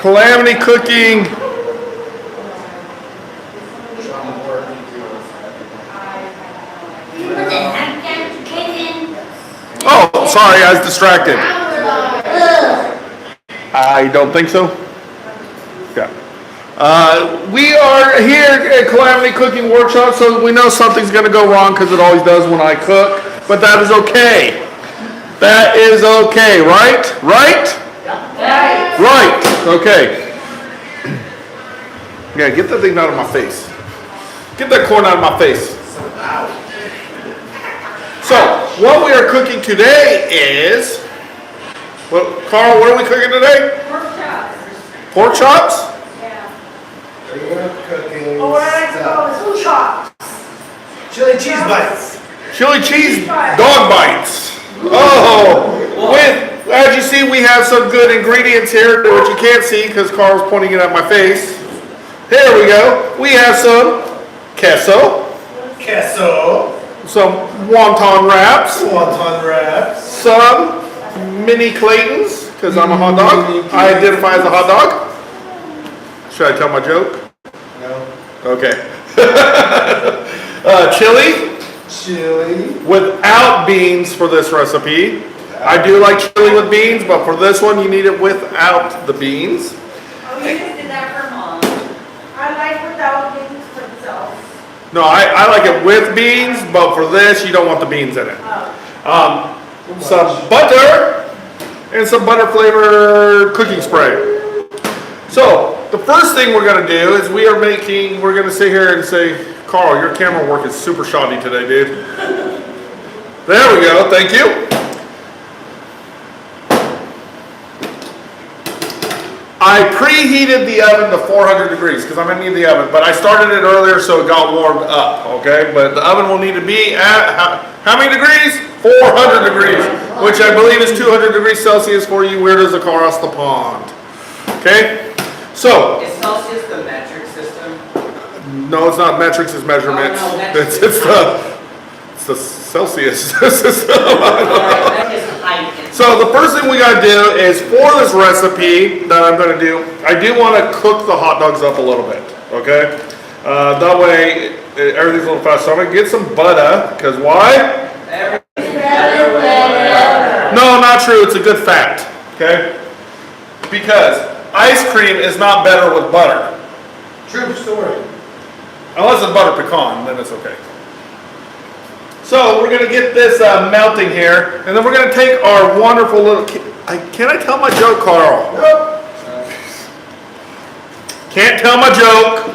Calamity Cooking. Oh, sorry, I was distracted. I don't think so. Yeah. We are here at Calamity Cooking Workshop, so we know something's going to go wrong because it always does when I cook, but that is okay. That is okay, right? Right? Right. Okay. Yeah, get that thing out of my face. Get that corn out of my face. So, what we are cooking today is, well, Carl, what are we cooking today? Pork chops. Pork chops? Yeah. We're cooking Or what I like to call it, food chops. chili cheese bites. Chili cheese dog bites. Oh, with, as you see, we have some good ingredients here, which you can't see because Carl's pointing it at my face. Here we go. We have some queso, some wonton wraps, some mini Claytons, because I'm a hot dog. I identify as a hot dog. Should I tell my joke? No. Okay. Chili without beans for this recipe. I do like chili with beans, but for this one you need it without the beans. Oh, you just did that for mom. I like without beans for itself. No, I like it with beans, but for this you don't want the beans in it. Some butter and some butter flavored cooking spray. So the first thing we're going to do is we're going to sit here and say, Carl, your camera work is super shoddy today, dude. There we go, thank you. I preheated the oven to 400 degrees because I'm going to need the oven, but I started it earlier so it got warmed up, okay? But the oven will need to be at, how many degrees? 400 degrees, which I believe is 200 degrees Celsius for you weirdos across the pond, okay? So, Is Celsius the metric system? no, it's not metrics, it's measurements. Oh, no, metric. It's the Celsius system. That is height. So the first thing we gotta do is, for this recipe that I'm gonna do, I do wanna cook the hot dogs up a little bit, okay? That way, everything's a little fast. So I'm gonna get some butter, because why? No, not true, it's a good fat, okay? Because ice cream is not better with butter. True story. Unless it's butter pecan, then it's okay. So we're gonna get this melting here, and then we're gonna take our wonderful little, can I tell my joke, Carl? Nope. Can't tell my joke.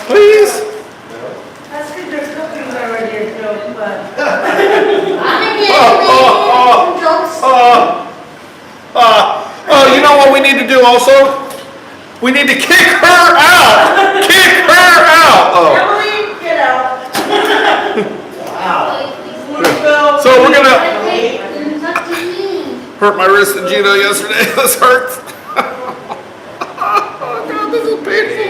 Please? That's because your cooking's already a joke, but. Oh, you know what we need to do also? We need to kick her out. Kick her out. Oh. Emily, get out. Wow. So we're gonna hurt my wrist in judo yesterday. This hurts. Oh God, this is painful.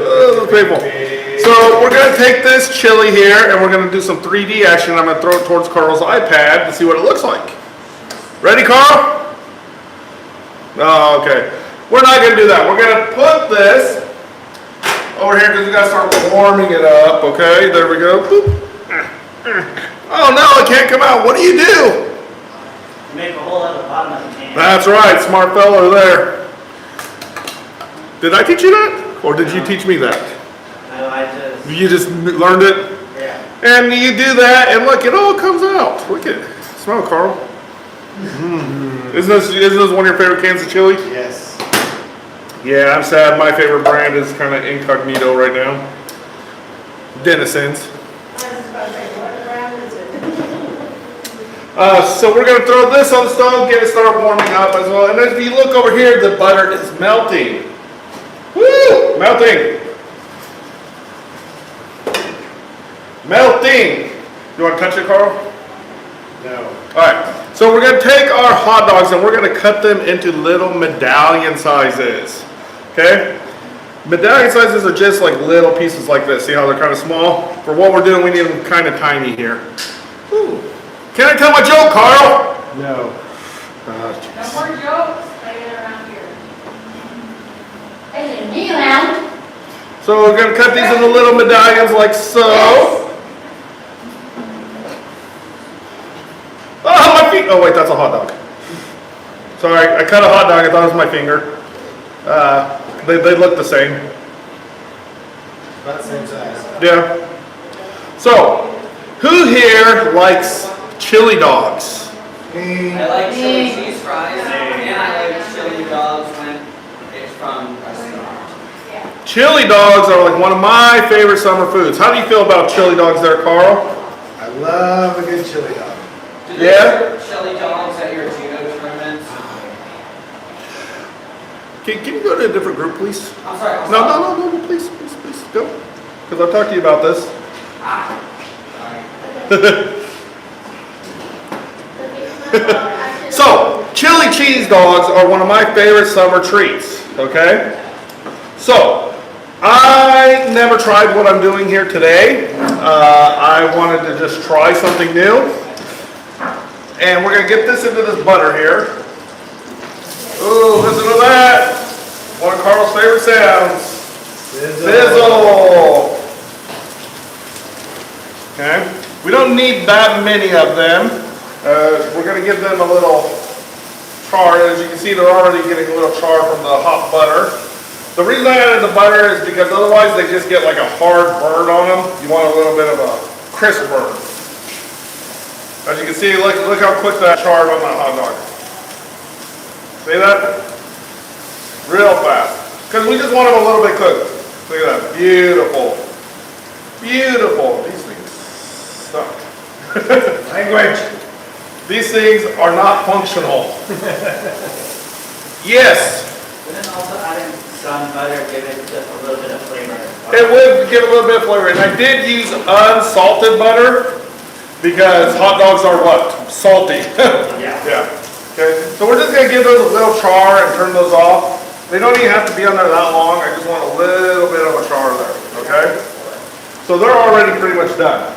Oh, this is painful. So we're gonna take this chili here and we're gonna do some 3D action. I'm gonna throw it towards Carl's iPad to see what it looks like. Ready, Carl? Oh, okay. We're not gonna do that. We're gonna put this over here because we gotta start warming it up. Okay, there we go. Boop. Oh no, it can't come out. What do? Make a hole at the bottom of the can. That's right, smart fella there. Did I teach you that? Or did you teach me that? No, I just. You just learned it? Yeah. And you do that, and look, it all comes out. Look at it. Smell, Carl. Isn't this one of your favorite cans of chili? Yes. Yeah, I'm sad. My favorite brand is kind of incognito right now. Dennison's. So we're going to throw this on the stove, get it started warming up as well. And if you look over here, the butter is melting. Woo! Melting. Melting. You want to touch it, Carl? No. All right. So we're going to take our hot dogs and we're going to cut them into little medallion sizes. Okay? Medallion sizes are just like little pieces like this. See how they're kind of small? For what we're doing, we need them kind of tiny here. Ooh. Can I tell my joke, Carl? No. No more jokes. So we're gonna cut these into little medallions like so. Oh, my feet! Oh wait, that's a hot dog. Sorry, I cut a hot dog. I thought it was my finger. They look the same. About the same size. Yeah. So, who here likes chili dogs? I like chili cheese fries, and I like chili dogs when it's from restaurant. Chili dogs are like one of my favorite summer foods. How do you feel about chili dogs there, Carl? I love a good chili dog. Do they Yeah? serve chili dogs at your judo tournaments? Can you go to a different group, please? I'm sorry. No, please, go. Because I've talked to you about this. So, chili cheese dogs are one of my favorite summer treats, okay? So, I never tried what I'm doing here today. I wanted to just try something new. And we're gonna get this into this butter here. Ooh, listen to that. One of Carl's favorite sounds. Sizzle. Okay, we don't need that many of them. We're going to give them a little char. As you can see, they're already getting a little char from the hot butter. The reason I added the butter is because otherwise they just get like a hard burn on them. You want a little bit of a crisp burn. As you can see, look how quick that charred on that hot dog. See that? Real fast. Because we just want them a little bit cooked. Look at that. Beautiful. Beautiful. These things suck. Language. These things are not functional. Yes. Wouldn't also adding some butter give it just a little bit of flavor? It would give a little bit of flavor. And I did use unsalted butter because hot dogs are what? Salty. Yeah. Yeah. Okay. So we're just going to give those a little char and turn those off. They don't even have to be on there that long. I just want a little bit of a char there. Okay. So they're already pretty much done.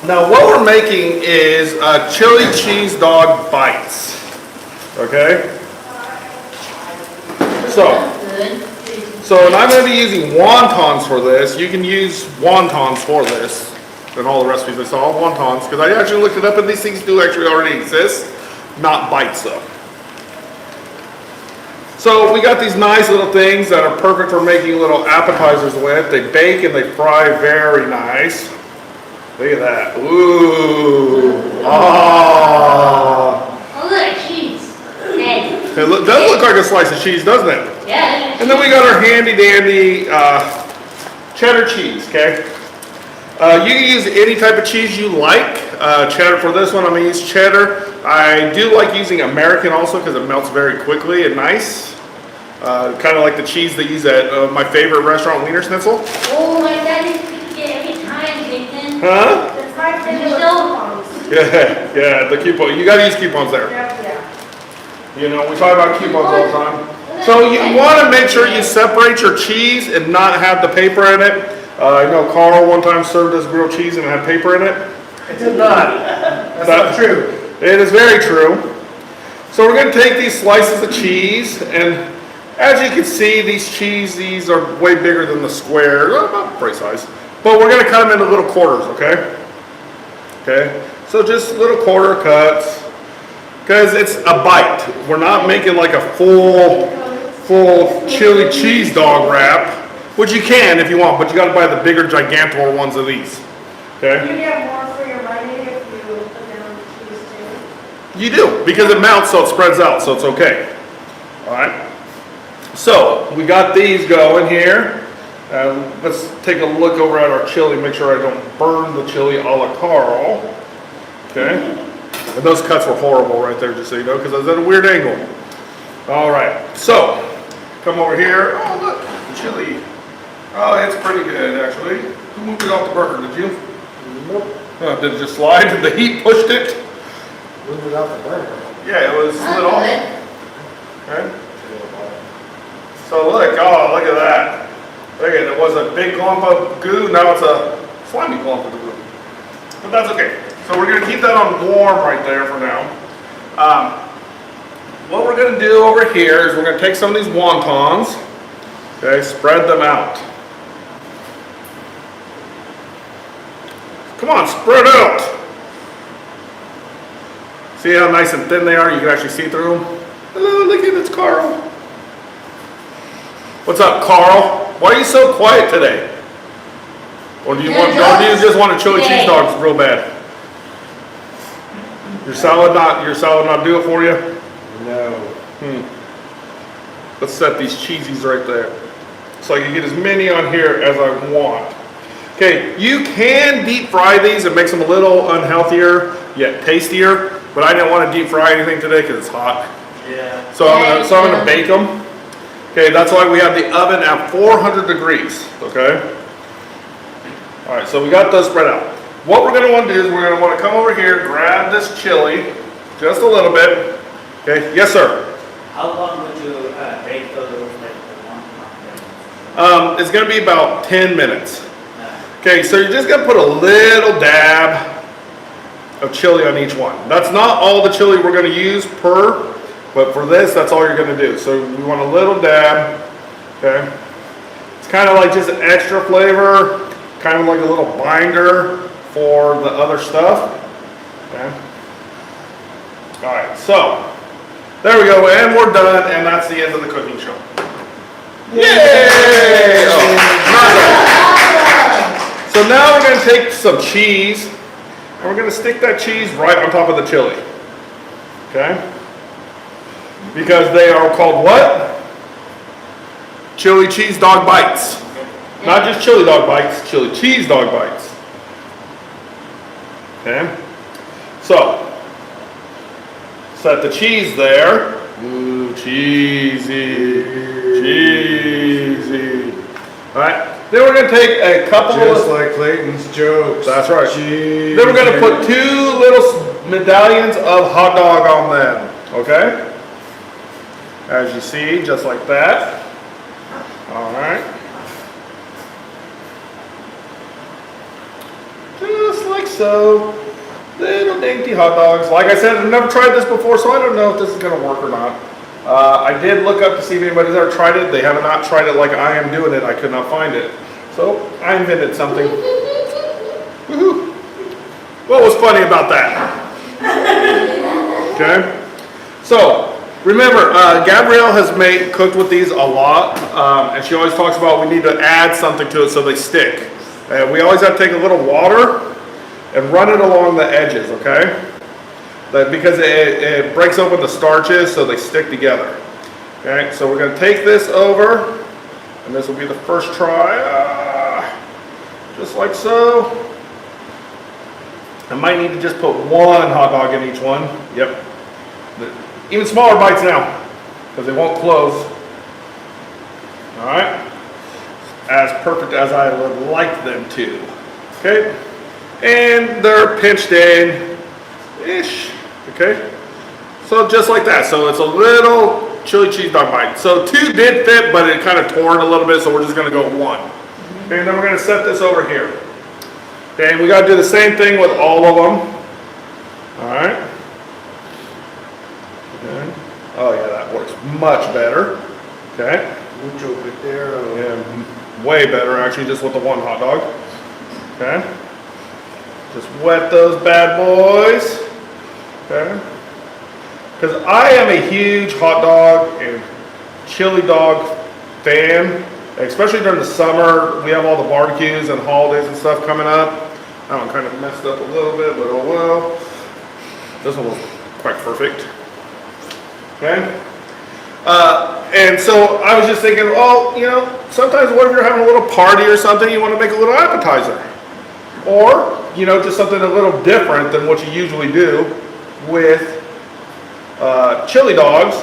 Now what we're making is chili cheese dog bites. Okay. So and I'm going to be using wontons for this. You can use wontons for this. In all the recipes I saw, wontons, because I actually looked it up and these things do actually already exist. Not bites though. So we got these nice little things that are perfect for making little appetizers with. They bake and they fry very nice. Look at that. Ooh. Ah. Oh, look, cheese. It does look like a slice of cheese, doesn't it? Yeah. And then we got our handy dandy cheddar cheese, okay? You can use any type of cheese you like. Cheddar for this one, I'm going to use cheddar. I do like using American also because it melts very quickly and nice. Kind of like the cheese they use at my favorite restaurant, Wiener Schnitzel. Oh, my dad used to get every time, Nathan. Huh? That's my favorite There's no- coupons. Yeah, the coupon. You got to use coupons there. Yeah. You know, we talk about coupons all the time. So you want to make sure you separate your cheese and not have the paper in it. I know Carl one time served us grilled cheese and it had paper in it. It did not. That's not true. It is very true. So we're going to take these slices of cheese, and as you can see, these are way bigger than the square, about pretty size. But we're going to cut them into little quarters, okay? Okay, so just little quarter cuts, because it's a bite. We're not making like a full chili cheese dog wrap, which you can if you want, but you got to buy the bigger Gigantor ones of these. Okay? You get more for your money if you put down cheese too. You do, because it melts so it spreads out, so it's okay. Alright? So, we got these going here. Let's take a look over at our chili, make sure I don't burn the chili a la Carl. Okay? And those cuts were horrible right there, just so you know, because I was at a weird angle. Alright, so, come over here. Oh, look, the chili. Oh, it's pretty good, actually. Who moved it off the burger, did you? Nope. Oh, did it just slide? Did the heat pushed it? Move it out the burner. Yeah, it was slid off. Good. Okay. So look, oh, look at that. Look at it, it was a big clump of goo, now it's a slimy clump of goo. But that's okay. So we're gonna keep that on warm right there for now. What we're gonna do over here is we're gonna take some of these wontons Okay, spread them out. Come on, spread out. See how nice and thin they are? You can actually see through them. Hello, look at it's Carl. What's up, Carl? Why are you so quiet today? Or do you just want a chili cheese dog real bad? Your salad not do it for you? No. Let's set these cheesies right there. So I can get as many on here as I want. Okay, you can deep fry these. It makes them a little unhealthier, yet tastier. But I didn't want to deep fry anything today because it's hot. Yeah. So I'm gonna bake them. Okay, that's why we have the oven at 400 degrees. Okay. All right, so we got those spread out. What we're gonna want to do is we're gonna want to come over here, grab this chili, just a little bit. Okay. Yes, sir. How long would you bake those It's gonna be about 10 minutes. Okay, so you're just gonna put a little dab of chili on each one. That's not all the chili we're gonna use but for this, that's all you're gonna do. So we want a little dab, okay? It's kind of like just an extra flavor, kind of like a little binder for the other stuff, okay? All right, so there we go, and we're done, and that's the end of the cooking show. Yay! Oh, so now we're gonna take some cheese, and we're gonna stick that cheese right on top of the chili, okay? Because they are called what? Chili cheese dog bites. Not just chili dog bites, chili cheese dog bites. Okay? So, set the cheese there. Ooh, cheesy. Cheesy. Alright, then we're going to take a couple Just of... like Clayton's jokes. That's right. Cheese. Then we're going to put 2 little medallions of hot dog on them. Okay? As you see, just like that. Alright. Just like so. Little dainty hot dogs. Like I said, I've never tried this before, so I don't know if this is going to work or not. I did look up to see if anybody's ever tried it. They have not tried it like I am doing it. I could not find it. So, I invented something. Woohoo! What was funny about that? Okay? So, remember, Gabrielle has cooked with these a lot, and she always talks about we need to add something to it so they stick. And we always have to take a little water and run it along the edges, okay? Because it breaks open the starches so they stick together. Okay, so we're going to take this over, and this will be the first try. Just like so. I might need to just put 1 hot dog in each one. Yep. Even smaller bites now, because they won't close. All right, as perfect as I would like them to. Okay, and they're pinched in-ish. Okay, so just like that. So it's a little chili cheese dog bite. So 2 did fit, but it kind of torn a little bit, so we're just going to go 1. Okay, and then we're going to set this over here. Okay, and we got to do the same thing with all of them. All right. Okay. Oh yeah, that works much better. Okay. Mucho Petero. Yeah, way better actually, just with the 1 hot dog. Okay. Just wet those bad boys. Okay. Because I am a huge hot dog and chili dog fan, especially during the summer. We have all the barbecues and holidays and stuff coming up. That one kind of messed up a little bit, but oh well. This one was quite perfect. Okay. And so I was just thinking, well, you know, sometimes what if you're having a little party or something, you want to make a little appetizer. Or, you know, just something a little different than what you usually do with chili dogs.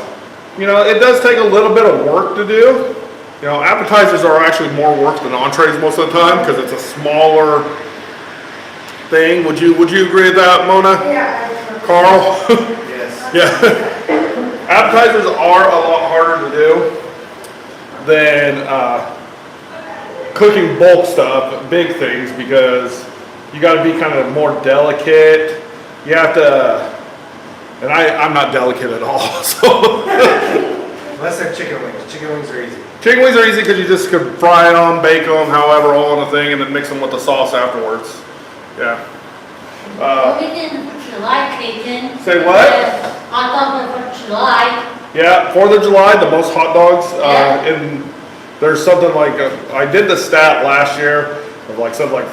You know, it does take a little bit of work to do. You know, appetizers are actually more work than entrees most of the time because it's a smaller thing. Would you agree with that, Mona? Yeah. Carl? Yes. Yeah. Appetizers are a lot harder to do than cooking bulk stuff, big things, because you got to be kind of more delicate. You have to, and I'm not delicate at all, so. Unless they're chicken wings. Chicken wings are easy. Chicken wings are easy because you just could fry them, bake them, however, all in a thing, and then mix them with the sauce afterwards. Yeah. We didn't put July cake in. Say what? Hot dog for July. Yeah, 4th of July, the most hot dogs. Yeah. And there's something like, I did the stat last year of like something like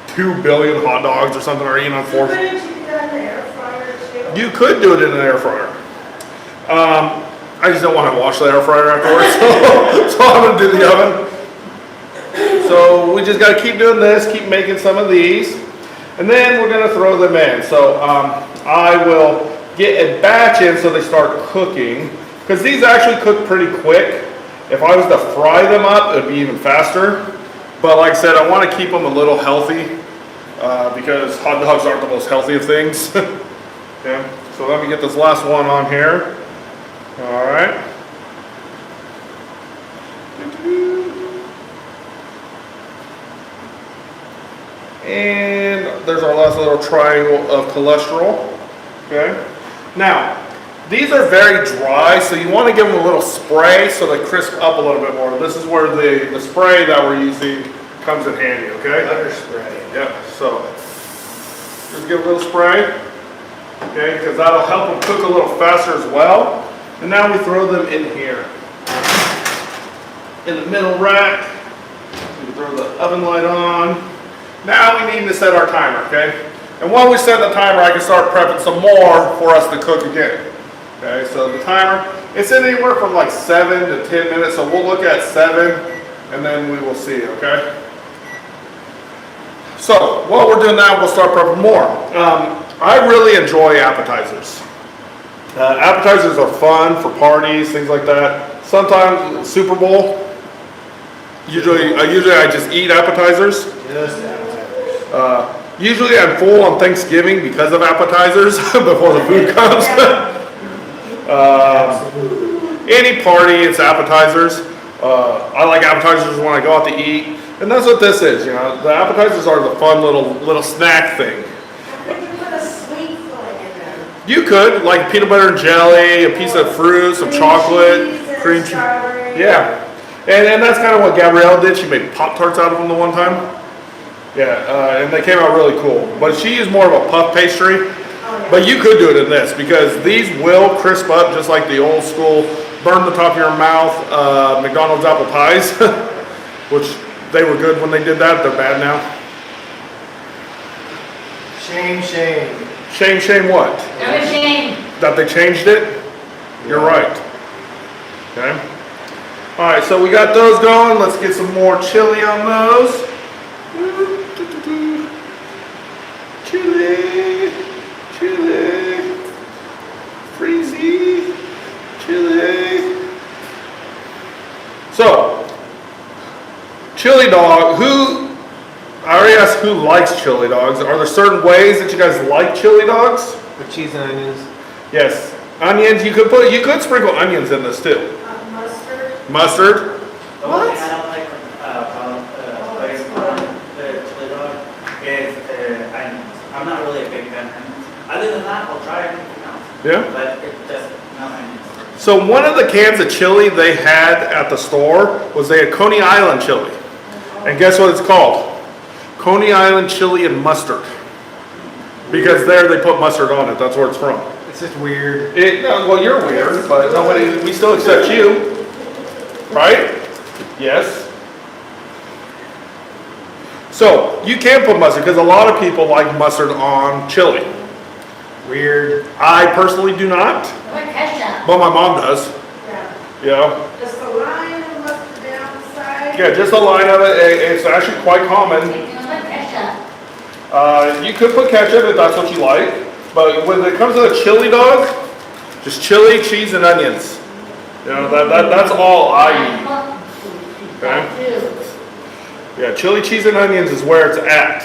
2 billion hot dogs or something are eaten on 4th. Couldn't you do that in the air fryer too? You could do it in an air fryer. I just don't want to wash the air fryer afterwards, so I'm going to do the oven. So we just got to keep doing this, keep making some of these, and then we're going to throw them in. So I will get a batch in so they start cooking, because these actually cook pretty quick. If I was to fry them up, it would be even faster. But like I said, I want to keep them a little healthy, because hot dogs aren't the most healthy of things. Okay, so let me get this last one on here. All right. And there's our last little triangle of cholesterol. Okay. Now, these are very dry, so you want to give them a little spray so they crisp up a little bit more. This is where the spray that we're using comes in handy, okay? Butter spray. Yeah, so just give a little spray, okay, because that'll help them cook a little faster as well. And now we throw them in here. In the middle rack, we throw the oven light on. Now we need to set our timer, okay? And while we set the timer, I can start prepping some more for us to cook again. Okay, so the timer, it's anywhere from like 7 to 10 minutes, so we'll look at 7 and then we will see, okay? So while we're doing that, we'll start prepping more. I really enjoy appetizers. Appetizers are fun for parties, things like that. Sometimes Super Bowl, usually I just eat appetizers. Just appetizers. Usually I'm full on Thanksgiving because of appetizers before the food comes. Any party, it's appetizers. I like appetizers when I go out to eat, and that's what this is. You know, the appetizers are the fun little snack thing. I think you put a sweet filling in there. You could like peanut butter and jelly, a piece of fruit, some chocolate, cream cheese. Strawberry. Yeah, and that's kind of what Gabrielle did. She made Pop-Tarts out of them the one time. Yeah, and they came out really cool. But she used more of a puff pastry. Oh, yeah. But you could do it in this because these will crisp up just like the old school burn the top of your mouth McDonald's apple pies, which they were good when they did that. They're bad now. Shame, shame. Shame what? Never shame. That they changed it? You're right. Okay. All right, so we got those going. Let's get some more chili on those. Chili, chili, freezy, chili. So, chili dog, I already asked who likes chili dogs. Are there certain ways that you guys like chili dogs? With cheese and onions. Yes. Onions, you could sprinkle onions in this too. Mustard. Mustard? The one thing I don't like from the chili dog is onions. I'm not really a big fan of onions. Other than that, I'll try anything else. Yeah. But it's just no onions. So one of the cans of chili they had at the store was they had Coney Island chili. And guess what it's called? Coney Island chili and mustard. Because there they put mustard on it. That's where it's from. It's just weird. Well, you're weird, but we still accept you. Right? Yes. So you can put mustard because a lot of people like mustard on chili. Weird. I personally do not, What ketchup? but my mom does. Yeah. You know? Just a line of mustard down the side. Yeah, just a line of it. It's actually quite common. What ketchup? You could put ketchup if that's what you like, but when it comes to the chili dog, just chili, cheese, and onions. You know, that's all I eat. Okay? Yeah, chili, cheese, and onions is where it's at.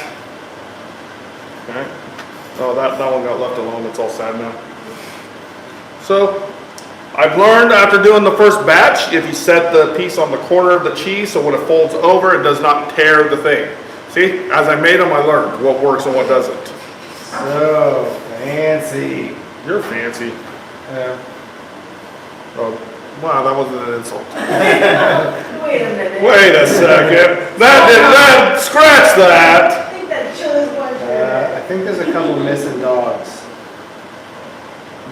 Okay? Oh, that one got left alone. It's all sad now. So, I've learned after doing the first batch, if you set the piece on the corner of the cheese so when it folds over, it does not tear the thing. See, as I made them, I learned what works and what doesn't. So fancy. You're fancy. Yeah. Oh, Wow, that wasn't an insult. Wait a minute. Wait a second. That scratch that. I think that chili's one I think there's a couple missing dogs.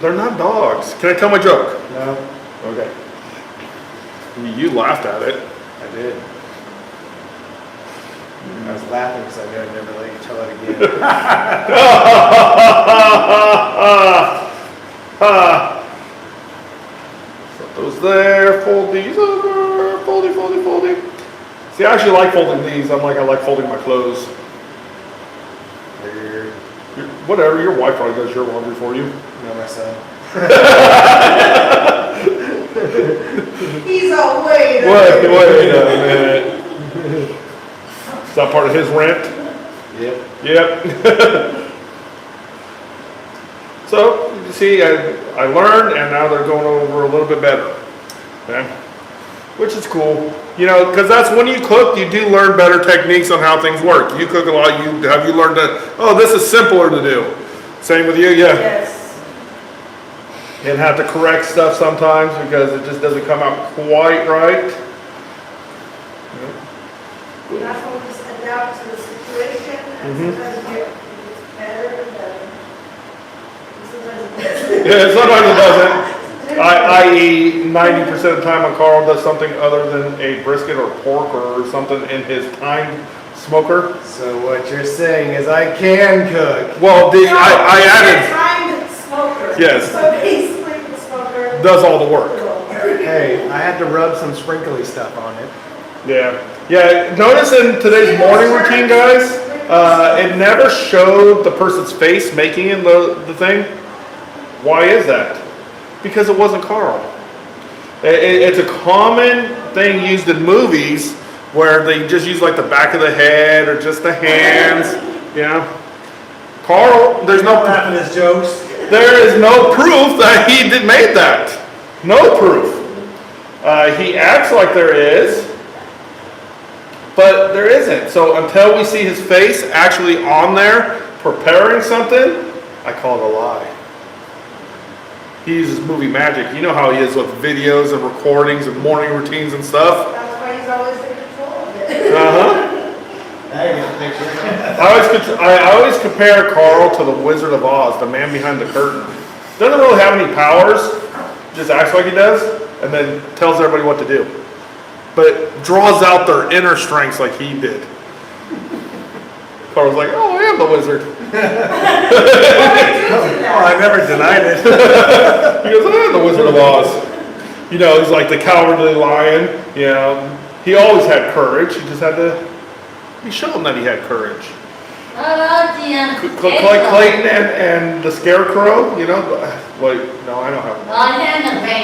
They're not dogs. Can I tell my joke? No, Okay. You laughed at it. I did. I was laughing because I knew I'd never let you tell it again. Put those there, fold these over, foldy, foldy, foldy. See, I actually like folding these. I like folding my clothes. Weird. Whatever, your wife probably does your laundry for you. No, my son. He's all wait. Wait a minute. Is that part of his rent? Yep. Yep. So, you see, I learned, and now they're going over a little bit better. Okay? Which is cool. You know, because that's when you cook, you do learn better techniques on how things work. You cook a lot, have you learned that, oh, this is simpler to do. Same with you, yeah. Yes. And have to correct stuff sometimes because it just doesn't come out quite right. That's when we just adapt to the situation and sometimes it gets better and better. And sometimes it doesn't. Yeah, sometimes it doesn't. I.e., 90% of the time when Carl does something other than a brisket or pork or something in his timed smoker. So what you're saying is I can cook. Well, I added, Timed smoker. Yes. So basically the smoker. does all the work. Hey, I had to rub some sprinkly stuff on it. Yeah. Yeah, notice in today's morning routine, guys, it never showed the person's face making it the thing. Why is that? Because it wasn't Carl. It's a common thing used in movies where they just use like the back of the head or just the hands. Yeah. Carl, there's no laughing at his jokes. there is no proof that he made that. No proof. He acts like there is, but there isn't. So until we see his face actually on there preparing something, I call it a lie. He uses movie magic. You know how he is with videos and recordings and morning routines and stuff. That's why he's always in control of it. Uh-huh. Now you get a picture. I always compare Carl to the Wizard of Oz, the man behind the curtain. Doesn't really have any powers, just acts like he does, and then tells everybody what to do. But draws out their inner strengths like he did. Carl's like, oh, I am the wizard. Oh, I never denied it. He goes, I am the Wizard of Oz. You know, he's like the cowardly lion. You know, he always had courage. He just had to, he showed him that he had courage. Clayton and the Scarecrow, you know, like, no, I don't have one.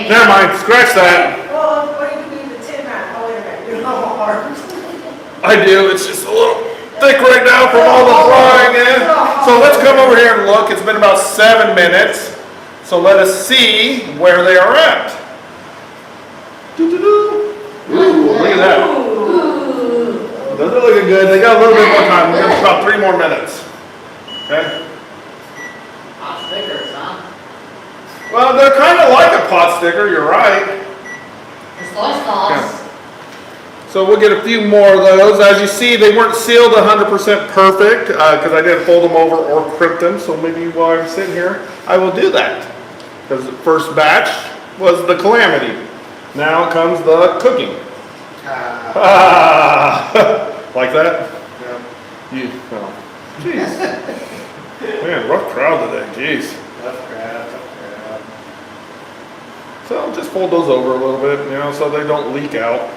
Never mind, scratch that. Well, what do you mean the tin man? Oh, wait a minute, you're not hard. I do, it's just a little thick right now from all the frying in. So let's come over here and look. It's been about 7 minutes. So let us see where they are at. Doo-doo-doo. Ooh, look at that. Those are looking good. They got a little bit more time. We got about 3 more minutes. Okay? Hot stickers, huh? Well, they're kind of like a pot sticker. You're right. Yeah. So we'll get a few more of those. As you see, they weren't sealed 100% perfect because I didn't fold them over or crimp them. So maybe while I'm sitting here, I will do that. Because the first batch was the Calamity. Now comes the cooking. Like that? Yeah. You, oh, jeez. Man, rough crowd today, jeez. Tough crowd. So just fold those over a little bit, you know, so they don't leak out.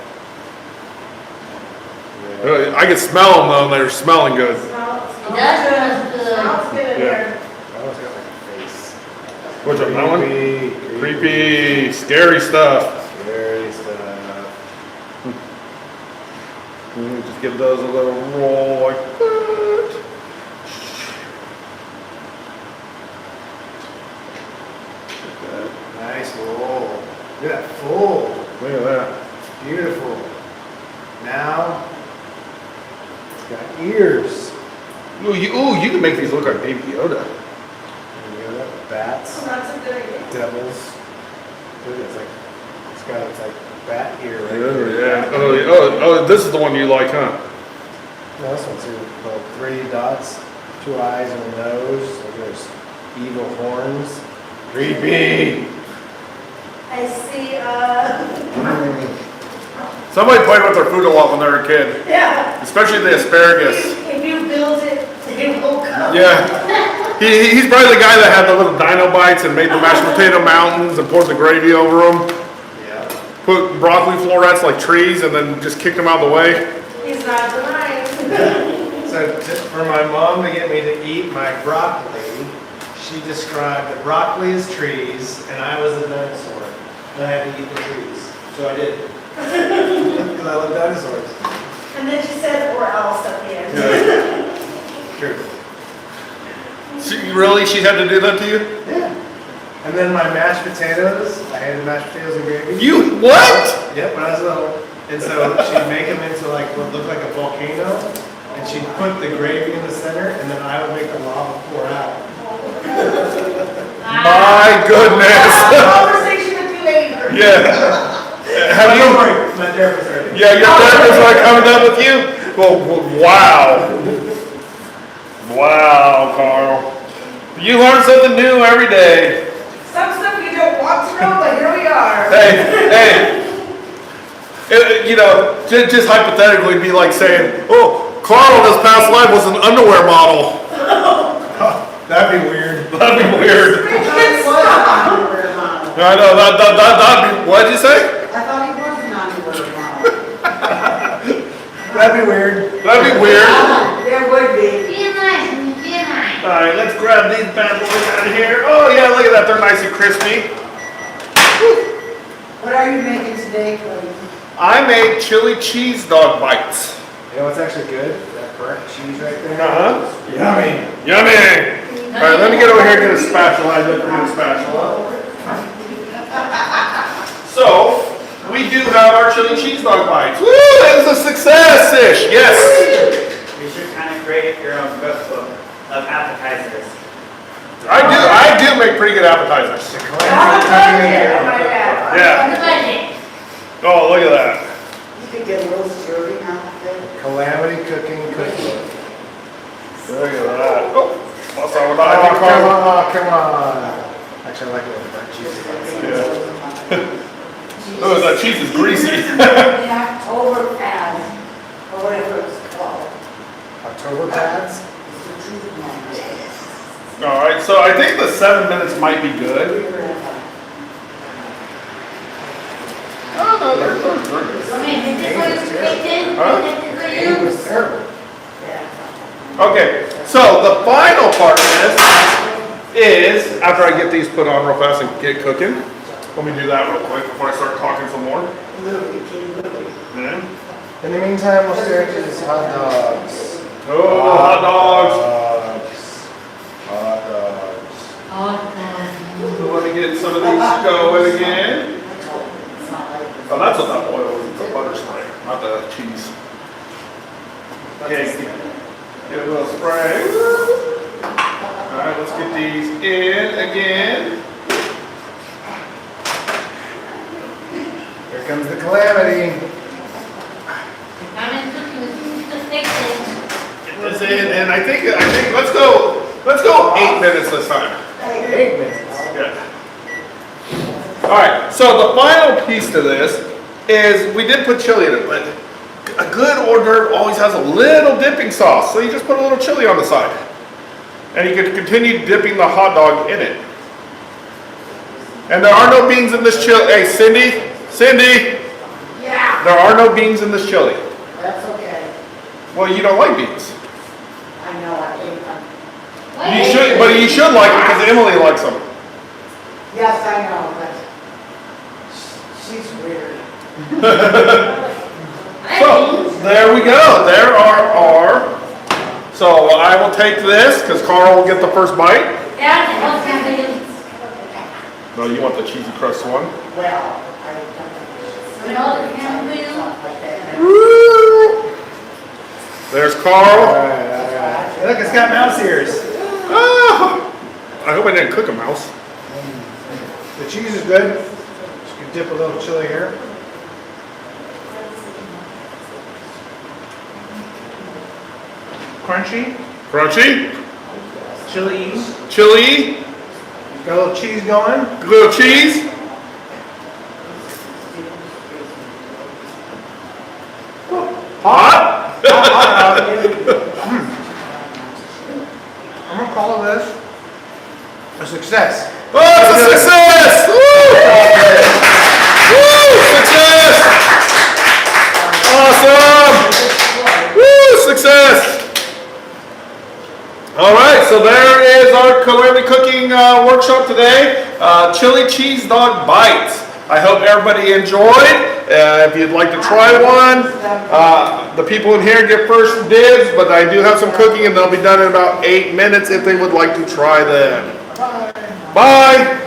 I can smell them though, and they're smelling good. Smells It does good. smell Smells good in Yeah. here. I always got like a face. Which one, that one? Creepy. Creepy, scary stuff. Scary stuff. Just give those a little roll like that. Nice roll. Look at that fold. Look at that. Beautiful. Now, it's got ears. Ooh, you can make these look like Baby Yoda. Bats, So that's a good idea. devils. Look, it's like, it's got it's like that here, right? Yeah. Oh, this is the one you like, huh? No, this one's here. Well, 3 dots, 2 eyes and a nose. Like there's evil horns. Creepy. I see, Somebody played with their food a lot when they were a kid, yeah. especially the asparagus. If you build it, they will come. Yeah. He's probably the guy that had the little dino bites and made the mashed potato mountains and poured the gravy over them. Yeah. Put broccoli florets like trees and then just kicked them out of the way. He's not denying. So for my mom to get me to eat my broccoli, she described the broccoli as trees and I was a dinosaur. And I had to eat the trees. So I did. Because I love dinosaurs. And then she said, or else at the end. True. She had to do that to you? Yeah. And then my mashed potatoes, I hated mashed potatoes and gravy. You, what? Yep, when I was little. And so she'd make them into like what looked like a volcano. And she'd put the gravy in the center and then I would make the lava pour out. My goodness. Conversation with you later. Yeah. Have Don't you? worry, my therapist already. Yeah, your therapist like coming up with you? Well, wow. Wow, Carl. You learn something new every day. Some stuff you don't want to know, but here we are. Hey. Just hypothetically it'd be like saying, oh, Carl in his past life was an underwear model. That'd be weird. That'd be weird. Stop. I know, that'd be, what'd you say? I thought he was an underwear model. That'd be weird. That'd be weird. There would be. Be nice, be nice. Alright, let's grab these bad boys out of here. Oh yeah, look at that, they're nice and crispy. What are you making today, Cody? I made chili cheese dog bites. You know what's actually good? That burnt cheese right there. Uh-huh. Yummy. Yummy! Alright, let me get over here and get a spatula. I didn't forget a spatula. So, we do have our chili cheese dog bites. Woo! That is a success-ish! Yes! You should kind of create your own cookbook of appetizers. I do make pretty good appetizers. Yeah. On the budget. Oh, look at that. You could get a little serving out of it. Calamity cooking cookbook. Look at that. Oh, what's wrong with Oh, that? come on. Actually, I like it with burnt cheese. Oh, that cheese is greasy. The October pad, or whatever it's called. October pads. It's the truth one. Alright, so I think the 7 minutes might be good. Oh, no, they're good. I mean, is this what it's baked in? Huh? Is this what It you- was terrible. Okay, so the final part of this is, after I get these put on real fast and get cooking, let me do that real quick before I start talking some more. Then, In the meantime, we'll stare at these hot dogs. oh, hot dogs. Hot dogs. Oh, God. Let me get some of these going again. Oh, that's what that oil is, the butter spray, not the cheese. Okay, get a little spray. Alright, let's get these in again. Here comes the calamity. I'm in cooking with the thick things. Get this in, and I think, let's go 8 minutes this time. 8 minutes. Yeah. Alright, so the final piece to this is we did put chili in it, but a good hors d'oeuvre always has a little dipping sauce. So you just put a little chili on the side. And you can continue dipping the hot dog in it. And there are no beans in this chili. Hey, Cindy, Yeah, there are no beans in this chili. that's okay. Well, you don't like beans. I know, I ate them. You should, but you should like them because Emily likes them. Yes, I know, but she's weird. So, there we go. There are our. So I will take this because Carl will get the first bite. That's what's happening. No, you want the cheesy crust one? Well, With all the campbell. stuff like that. There's Carl. Alright. Hey, look, it's got mouse ears. Ah, I hope I didn't cook a mouse. The cheese is good. Just dip a little chili here. Crunchy, Crunchy, chili, chili, got a little cheese going. little cheese. Hot. I'm gonna call this a success. Oh, it's a success! Woo! Woo! Success! Awesome! Woo! Success! All right, so there is our Calamity cooking workshop today. Chili cheese dog bites. I hope everybody enjoyed. If you'd like to try one, the people in here get first dibs, but I do have some cooking and they'll be done in about 8 minutes if they would like to try them. Bye.